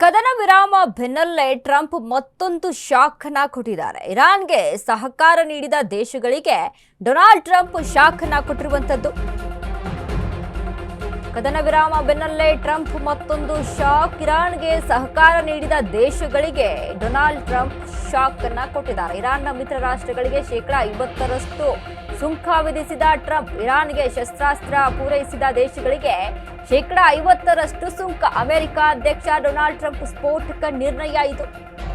ಕದನ ವಿರಾಮ ಬೆನ್ನಲ್ಲೇ ಟ್ರಂಪ್ ಮತ್ತೊಂದು ಶಾಕ್ ಅನ್ನು ಕೊಟ್ಟಿದ್ದಾರೆ. ಇರಾನ್ಗೆ ಸಹಕಾರ ನೀಡಿದ ದೇಶಗಳಿಗೆ ಡೊನಾಲ್ಡ್ ಟ್ರಂಪ್ ಶಾಕ್ ಅನ್ನು ಕೊಟ್ಟಿರುವಂತದ್ದು. ಕದನ ವಿರಾಮ ಬೆನ್ನಲ್ಲೇ ಟ್ರಂಪ್ ಮತ್ತೊಂದು ಶಾಕ್. ಇರಾನ್ಗೆ ಸಹಕಾರ ನೀಡಿದ ದೇಶಗಳಿಗೆ ಡೊನಾಲ್ಡ್ ಟ್ರಂಪ್ ಶಾಕ್ ಅನ್ನು ಕೊಟ್ಟಿದ್ದಾರೆ. ಇರಾನ್ನ ಮಿತ್ರ ರಾಷ್ಟ್ರಗಳಿಗೆ ಶೇಕಡಾ 50ರಷ್ಟು ಸುಂಕ ವಿಧಿಸಿದ ಟ್ರಂಪ್ ಇರಾನ್ಗೆ ಶಸ್ತ್ರಾಸ್ತ್ರ ಪೂರೈಸಿದ ದೇಶಗಳಿಗೆ ಶೇಕಡಾ 50ರಷ್ಟು ಸುಂಕ. ಅಮೆರಿಕ ಅಧ್ಯಕ್ಷ ಡೊನಾಲ್ಡ್ ಟ್ರಂಪ್ ಸ್ಫೋಟಕ ನಿರ್ಣಯ ಇದು.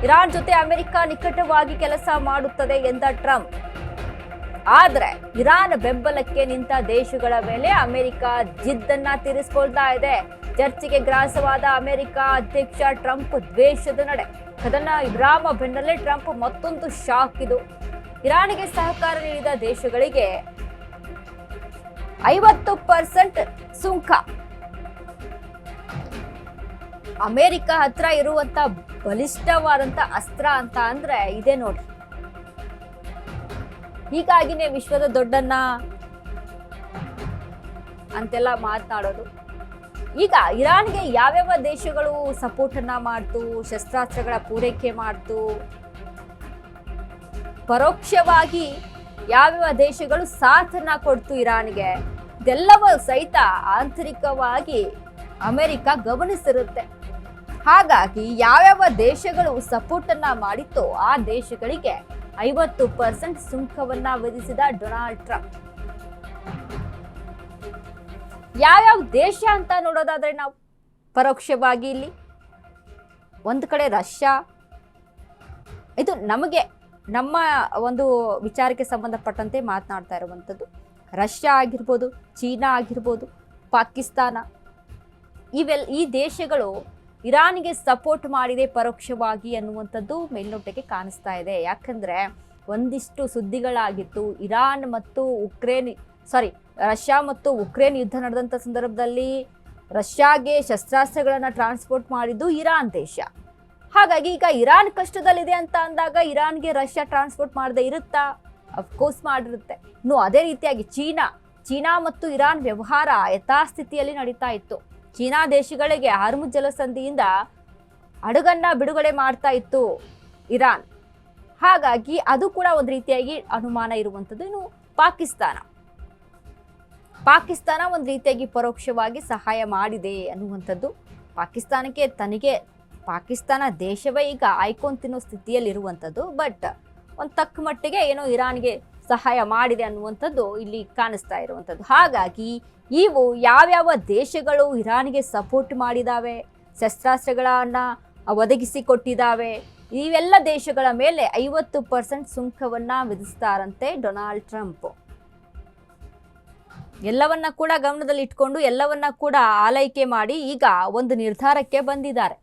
ಇರಾನ್ ಜೊತೆ ಅಮೆರಿಕ ನಿಕಟವಾಗಿ ಕೆಲಸ ಮಾಡುತ್ತದೆ ಎಂದ ಟ್ರಂಪ್, ಆದ್ರೆ ಇರಾನ್ ಬೆಂಬಲಕ್ಕೆ ನಿಂತ ದೇಶಗಳ ಮೇಲೆ ಅಮೆರಿಕ ಜಿದ್ದನ್ನ ತೀರಿಸಿಕೊಳ್ತಾ ಇದೆ. ಚರ್ಚೆಗೆ ಗ್ರಾಸವಾದ ಅಮೆರಿಕ ಅಧ್ಯಕ್ಷ ಟ್ರಂಪ್ ದ್ವೇಷದ ನಡೆ. ಕದನ ವಿರಾಮ ಬೆನ್ನಲ್ಲೇ ಟ್ರಂಪ್ ಮತ್ತೊಂದು ಶಾಕ್ ಇದು. ಇರಾನ್ಗೆ ಸಹಕಾರ ನೀಡಿದ ದೇಶಗಳಿಗೆ 50% ಸುಂಕ. ಅಮೆರಿಕ ಹತ್ರ ಇರುವಂತ ಬಲಿಷ್ಠವಾದಂತ ಅಸ್ತ್ರ ಅಂತ ಅಂದ್ರೆ ಇದೆ ನೋಡಿ. ಹೀಗಾಗಿನೇ ವಿಶ್ವದ ದೊಡ್ಡನ್ನ ಅಂತೆಲ್ಲ ಮಾತನಾಡೋದು. ಈಗ ಇರಾನ್ಗೆ ಯಾವ್ಯಾವ ದೇಶಗಳು ಸಪೋರ್ಟ್ ಅನ್ನ ಮಾಡ್ತು, ಶಸ್ತ್ರಾಸ್ತ್ರಗಳ ಪೂರೈಕೆ ಮಾಡ್ತು, ಪರೋಕ್ಷವಾಗಿ ಯಾವ್ಯಾವ ದೇಶಗಳು ಸಾಥನ್ನ ಕೊಡ್ತು ಇರಾನ್ಗೆ, ಇದೆಲ್ಲವೂ ಸಹಿತ ಆಂತರಿಕವಾಗಿ ಅಮೆರಿಕ ಗಮನಿಸಿರುತ್ತೆ. ಹಾಗಾಗಿ ಯಾವ್ಯಾವ ದೇಶಗಳು ಸಪೋರ್ಟ್ ಅನ್ನ ಮಾಡಿತ್ತೋ ಆ ದೇಶಗಳಿಗೆ 50% ಸುಂಕವನ್ನ ವಿಧಿಸಿದ ಡೊನಾಲ್ಡ್ ಟ್ರಂಪ್. ಯಾವ್ಯಾವ ದೇಶ ಅಂತ ನೋಡೋದಾದ್ರೆ ನಾವು ಪರೋಕ್ಷವಾಗಿ ಇಲ್ಲಿ ಒಂದು ಕಡೆ ರಷ್ಯಾ, ಇದು ನಮ್ಮ ಒಂದು ವಿಚಾರಕ್ಕೆ ಸಂಬಂಧಪಟ್ಟಂತೆ ಮಾತನಾಡ್ತಾ ಇರುವಂಥದ್ದು. ರಷ್ಯಾ ಆಗಿರ್ಬೋದು, ಚೀನಾ ಆಗಿರ್ಬೋದು, ಪಾಕಿಸ್ತಾನ, ಈ ದೇಶಗಳು ಇರಾನ್ಗೆ ಸಪೋರ್ಟ್ ಮಾಡಿದೆ ಪರೋಕ್ಷವಾಗಿ ಅನ್ನುವಂಥದ್ದು ಮೇಲ್ನೋಟಕ್ಕೆ ಕಾಣಿಸ್ತಾ ಇದೆ. ಯಾಕಂದ್ರೆ ಒಂದಿಷ್ಟು ಸುದ್ದಿಗಳಾಗಿತ್ತು. ರಷ್ಯಾ ಮತ್ತು ಉಕ್ರೇನ್ ಯುದ್ಧ ನಡೆದಂಥ ಸಂದರ್ಭದಲ್ಲಿ ರಷ್ಯಾಗೆ ಶಸ್ತ್ರಾಸ್ತ್ರಗಳನ್ನು ಟ್ರಾನ್ಸ್ಪೋರ್ಟ್ ಮಾಡಿದ್ದು ಇರಾನ್ ದೇಶ. ಹಾಗಾಗಿ ಈಗ ಇರಾನ್ ಕಷ್ಟದಲ್ಲಿದೆ ಅಂತ ಅಂದಾಗ ಇರಾನ್ಗೆ ರಷ್ಯಾ ಟ್ರಾನ್ಸ್ಪೋರ್ಟ್ ಮಾಡದೆ ಇರುತ್ತಾ? ಅಫ್ಕೋರ್ಸ್ ಮಾಡಿರುತ್ತೆ. ಇನ್ನು ಅದೇ ರೀತಿಯಾಗಿ ಚೀನಾ ಮತ್ತು ಇರಾನ್ ವ್ಯವಹಾರ ಯಥಾಸ್ಥಿತಿಯಲ್ಲಿ ನಡೀತಾ ಇತ್ತು. ಚೀನಾ ದೇಶಗಳಿಗೆ ಹಾರ್ಮುಜ್ ಜಲಸಂಧಿಯಿಂದ ಹಡಗನ್ನ ಬಿಡುಗಡೆ ಮಾಡ್ತಾ ಇತ್ತು ಇರಾನ್. ಹಾಗಾಗಿ ಅದು ಕೂಡ ಒಂದು ರೀತಿಯಾಗಿ ಅನುಮಾನ ಇರುವಂಥದ್ದು. ಇನ್ನು ಪಾಕಿಸ್ತಾನ ಒಂದು ರೀತಿಯಾಗಿ ಪರೋಕ್ಷವಾಗಿ ಸಹಾಯ ಮಾಡಿದೆ ಅನ್ನುವಂಥದ್ದು. ಪಾಕಿಸ್ತಾನ ದೇಶವೇ ಈಗ ಆಯ್ಕೊಂಡು ತಿನ್ನೋ ಸ್ಥಿತಿಯಲ್ಲಿ ಇರುವಂಥದ್ದು. ಬಟ್ ಒಂದು ತಕ್ಕ ಮಟ್ಟಿಗೆ ಏನೋ ಇರಾನ್ಗೆ ಸಹಾಯ ಮಾಡಿದೆ ಅನ್ನುವಂಥದ್ದು ಇಲ್ಲಿ ಕಾಣಿಸ್ತಾ ಇರುವಂಥದ್ದು. ಹಾಗಾಗಿ ಇವು ಯಾವ್ಯಾವ ದೇಶಗಳು ಇರಾನ್ಗೆ ಸಪೋರ್ಟ್ ಮಾಡಿದಾವೆ, ಶಸ್ತ್ರಾಸ್ತ್ರಗಳನ್ನ ಒದಗಿಸಿಕೊಟ್ಟಿದ್ದಾವೆ, ಇವೆಲ್ಲ ದೇಶಗಳ ಮೇಲೆ 50% ಸುಂಕವನ್ನ ವಿಧಿಸ್ತಾರಂತೆ ಡೊನಾಲ್ಡ್ ಟ್ರಂಪ್. ಎಲ್ಲವನ್ನ ಕೂಡ ಗಮನದಲ್ಲಿ ಇಟ್ಕೊಂಡು ಎಲ್ಲವನ್ನ ಕೂಡ ಆಲೈಕೆ ಮಾಡಿ ಈಗ ಒಂದು ನಿರ್ಧಾರಕ್ಕೆ ಬಂದಿದ್ದಾರೆ.